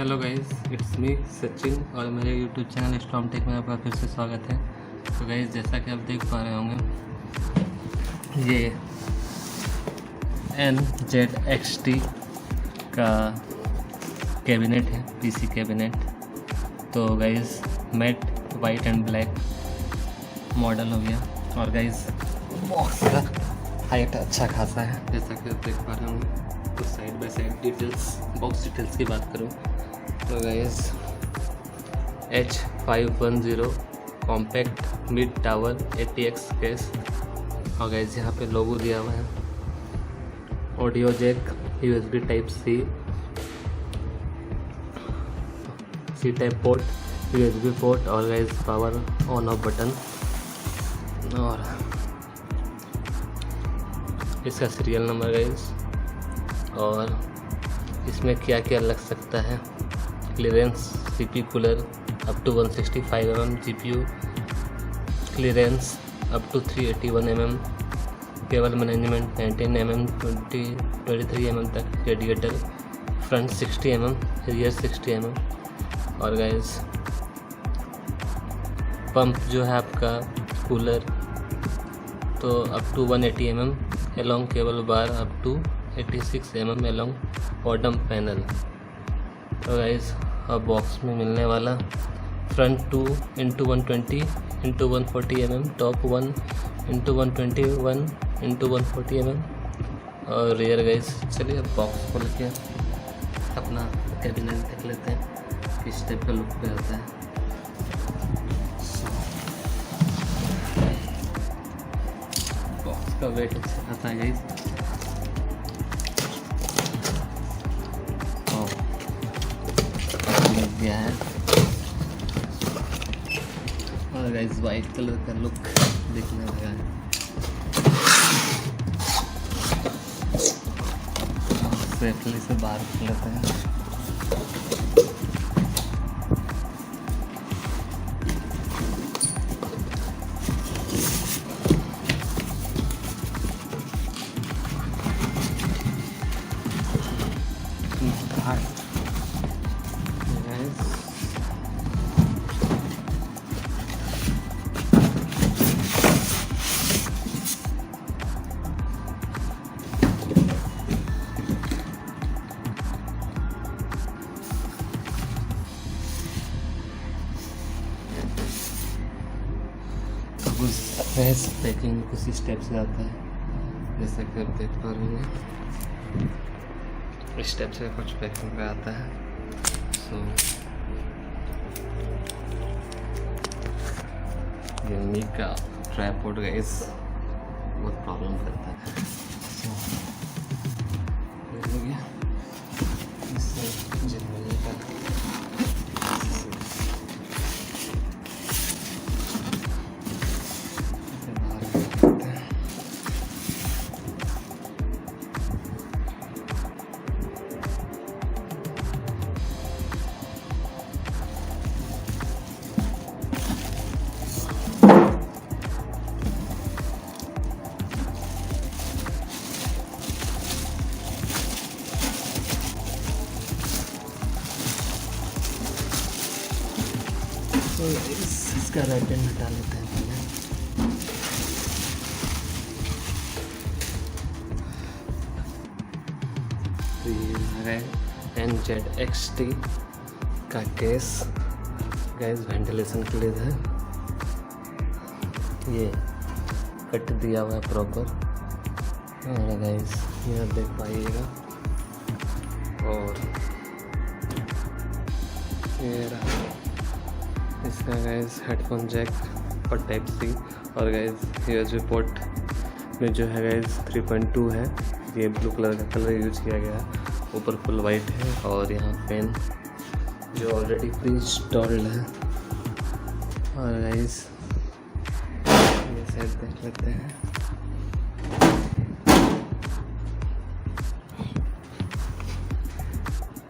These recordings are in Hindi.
Hello guys, it's me Sachin और मेरे यूट्यूब चैनल स्टॉर्म टेक में आपका फिर से स्वागत है। तो गाइस, जैसा कि आप देख पा रहे होंगे, ये NZXT का कैबिनेट है, पीसी कैबिनेट। तो guys, matte white and black model हो गया। और गाइस, बॉक्स का हाइट अच्छा खासा है, जैसा कि आप देख पा रहे होंगे। तो side by side details, box details की बात करूँ तो guys, H510 compact mid tower ATX case. और गाइस, यहाँ पे लोगो दिया हुआ है। Audio jack, USB type C type port, USB port और guys power on off button. और इसका सीरियल नंबर गाइस। और इसमें क्या क्या लग सकता है: clearance CPU cooler up to 165 mm, GPU clearance up to 381 mm, cable management 19 mm 23 mm तक, radiator front 60 mm, rear 60 mm। और गाइस, पंप जो है आपका कूलर तो up to 180 mm along, cable bar up to 86 mm along, bottom panel. तो गाइस, अब बॉक्स में मिलने वाला front 2x120 x 140 mm, top 1x121 x 140 mm और रियर गाइस। चलिए अब बॉक्स खोल के अपना कैबिनेट देख लेते हैं किस टाइप का लुक पे आता है। बॉक्स का वेट अच्छा खाता है गाइस। गया है। और गाइस, वाइट कलर का लुक दिखने लगा है। सेफली से बाहर निकलते हैं। गैस, पैकिंग उसी स्टेप से आता है, जैसा कि आप देख पा रहे हैं। इस स्टेप से कुछ पैकिंग का आता है। ये मी का ट्राइपॉड गैस बहुत प्रॉब्लम करता है। हो गया इससे जनरली का इसका राइट हैंड हटा लेते हैं पहले। NZXT का केस गैस वेंटिलेशन के लिए है। ये कट दिया हुआ है प्रॉपर। और गैस, ये देख पाइएगा। और ये रहा इसका गैस हेडफोन जैक और टाइप C। और गैस, USB पोर्ट में जो है गैस 3.2 है। ये ब्लू कलर का कलर यूज किया गया है। ऊपर फुल वाइट है। और यहाँ फैन जो ऑलरेडी प्री इंस्टॉल्ड है। और गैस, ये साइड देख लेते हैं।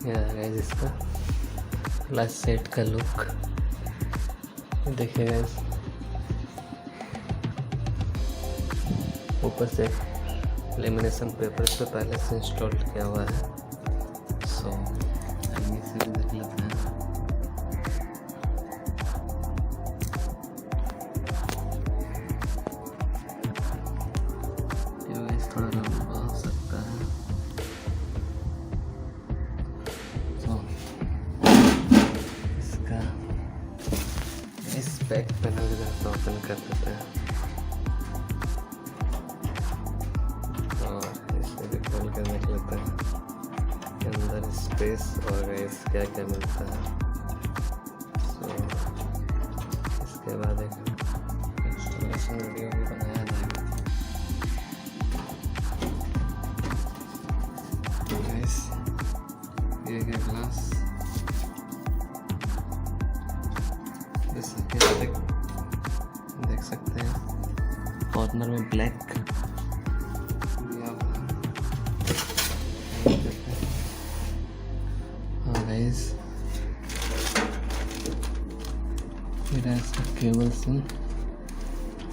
यह गैस इसका लास्ट सेट का लुक देखिए गाइस। ऊपर से लेमिनेशन पेपर इस पर पहले से इंस्टॉल किया हुआ है। सो आगे से भी देख लेते हैं। थोड़ा लंबा हो सकता है, तो इसका इस बैक पैनल की तरफ ओपन कर देते हैं और इसे भी खोल कर देख लेते हैं के अंदर स्पेस और गाइस क्या क्या मिलता है। सो इसके बाद एक इंस्टॉलेशन वीडियो भी बनाया जाएगा। ये ग्लास जैसे कि आप देख सकते हैं कॉर्नर में ब्लैक दिया हुआ है। हाँ गाइस, फिर ऐसा केबल सुन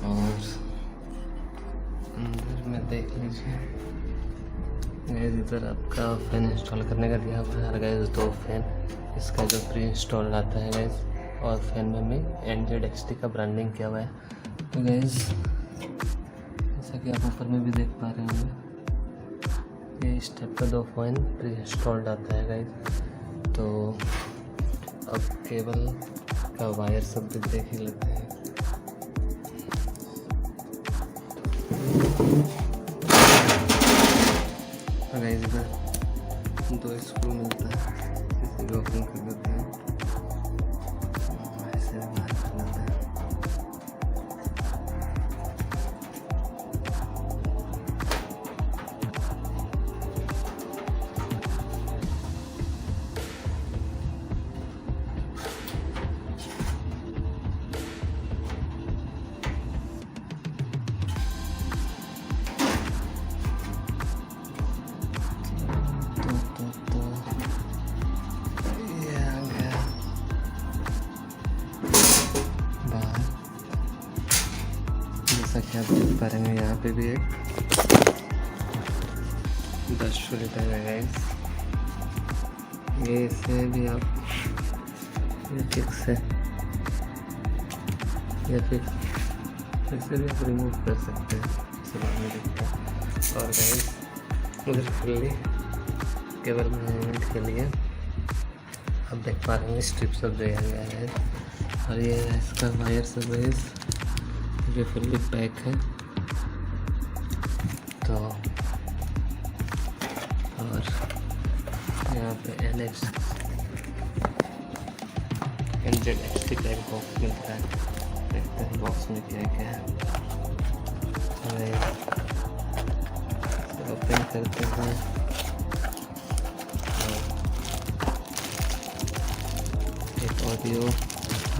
और अंदर में देख लीजिए गाइस, इधर आपका फैन इंस्टॉल करने का दिया हुआ है गाइस, 2 फैन इसका जो प्री इंस्टॉल आता है गाइस, और फैन में भी NZXT का ब्रांडिंग किया हुआ है। तो गाइस जैसा कि आप ऊपर में भी देख पा रहे होंगे, ये इस टाइप का 2 फैन प्री इंस्टॉल्ड आता है गाइस। तो अब केबल का वायर सब भी देख ही लेते हैं। गाइस इधर 2 स्क्रू मिलता है, इसे भी ओपन कर देते हैं, ऐसे बाहर कर लेते हैं। जैसा कि आप देख पा रहे हैं, यहाँ पे भी एक 10 लीटर है गाइस। ये इसे भी आप फिक्स है या फिर इसे भी आप रिमूव कर सकते हैं, इसे बाद में देखते हैं। और गाइस उधर फुल्ली केबल मैनेजमेंट के लिए आप देख पा रहे हैं स्ट्रिप सब दिया गया है, और ये इसका वायर सब गाइस ये फुल्ली पैक है। तो और यहाँ पे NZXT का एक बॉक्स मिलता है, देखते हैं बॉक्स में क्या क्या है। ओपन करते हैं, एक ऑडियो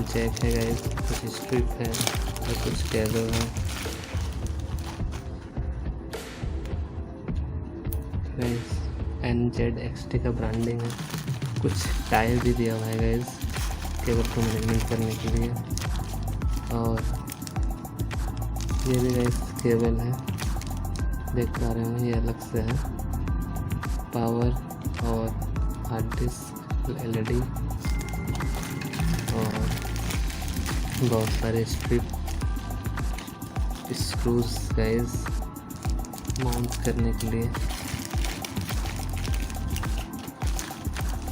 जैक है गाइस, कुछ स्ट्रिप है और कुछ केबल है। NZXT का ब्रांडिंग है, कुछ टायर भी दिया हुआ है गाइस केबल को मैनेजमेंट करने के लिए। और ये भी गाइस केबल है, देख पा रहे हो, ये अलग से है। पावर और हार्ड डिस्क, LED और बहुत सारे स्ट्रिप स्क्रूज गाइस माउंट करने के लिए,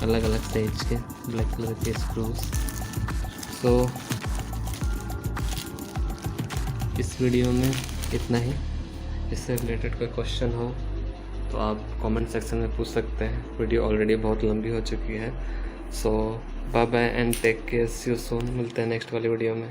अलग अलग साइज के ब्लैक कलर के स्क्रूज। तो इस वीडियो में इतना ही। इससे रिलेटेड कोई क्वेश्चन हो तो आप कमेंट सेक्शन में पूछ सकते हैं। वीडियो ऑलरेडी बहुत लंबी हो चुकी है। So bye bye and take care, see you soon. मिलते हैं नेक्स्ट वाली वीडियो में।